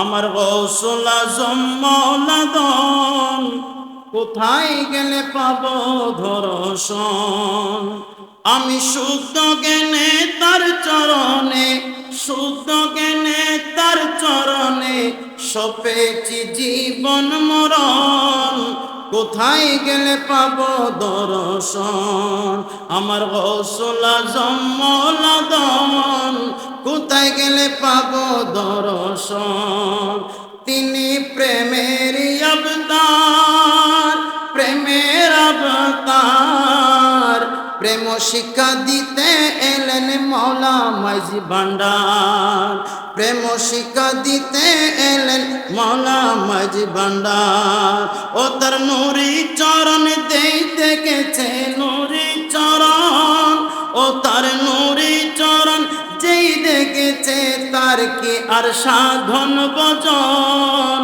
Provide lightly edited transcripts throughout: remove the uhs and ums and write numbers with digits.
আমার গৌসুল আজম মওলাদন, কোথায় গেলে পাবো দর্শন। আমি শুদ্ধ জ্ঞানে তার চরণে, শুদ্ধ জ্ঞানে তার চরণে সপেছি জীবন মরণ। কোথায় গেলে পাবো দর্শন। আমার গৌসুল আজম মওলাদন, কোথায় গেলে পাবো দর্শন। তিনি প্রেমের অবতার, প্রেমের অবতার। প্রেম শিক্ষা দিতে এলেন মৌলা মাঝি ভান্ডার। প্রেম শিক্ষা দিতে এলেন মৌলা মাঝি ভান্ডার। ও তার নুরি চরণ দেইতে গেছে নুরি চরণ। ও তার নুরি চরণ যেই দেখেছে তার কি আর সাধন ভজন।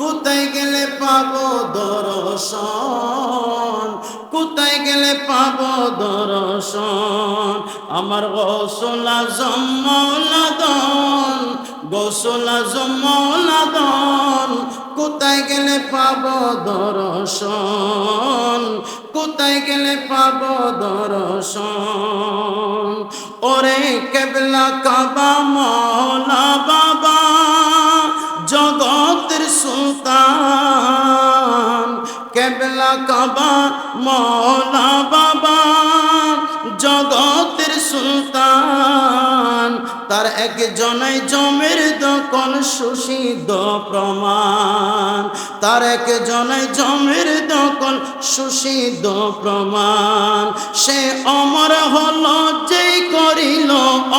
কোথায় গেলে পাবো দর্শন, কোথায় গেলে পাবো দর্শন। আমার গৌসুল আজম মওলাদন, গৌসুল আজম মওলাদন, কোথায় গেলে পাবো দর্শন, কোথায় গেলে পাবো দর্শন। ওরে কেবলা কাবা মওলা বাবা জগতের সুলতান। কেবলা কাবা মওলা বাবা জগতের সুলতান। তার একজনাই জমের দকল সুসিদ্ধ প্রমাণ। তার একজনাই জমের দকল সুসিদ্ধ প্রমাণ। সে অমর হলো যেই করিল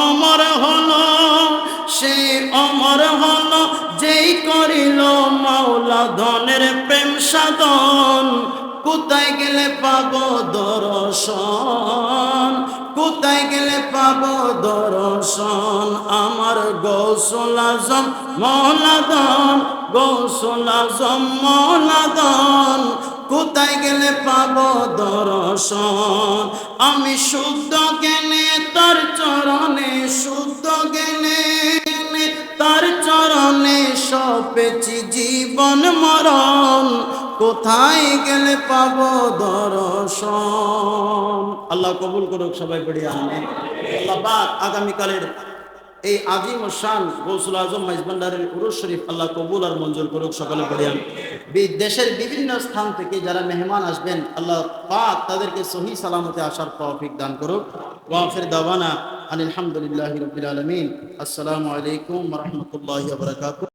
অমর হলো, সে অমর হলো যেই করিল মাওলা ধনের প্রেম সাধন। কোথায় গেলে পাবো দর্শন, কোথায় গেলে পাবো দর্শন। আমার গৌসুল আজম মওলাদন, গৌসুল আজম মওলাদন, কোথায় গেলে পাবো দর্শন। আমি শুদ্ধ জ্ঞানে তার চরণে, শুদ্ধ জ্ঞানে তার চরণে সপেছি জীবন মরণ। কোথায় গেলে পাবো দর্শন। আল্লাহ কবুল করুক, সবাই পড়ি আমিন। আল্লাহ পাক আগামীকালের এই আজিম ও শান গৌসুল আজম মাইজ ভান্ডারের উরুস শরীফ আল্লাহ কবুল আর মঞ্জুর করুক, সকলে পড়ি আমিন। দেশের বিভিন্ন স্থান থেকে যারা মেহমান আসবেন আল্লাহ পাক তাদেরকে সহি সালামতে আসার তৌফিক দান করুক। ওয়া আখির দাওয়ানা আলহামদুলিল্লাহি রাব্বিল আলামিন। আসসালামু আলাইকুম ওয়া রাহমাতুল্লাহি ওয়া বারাকাতুহু।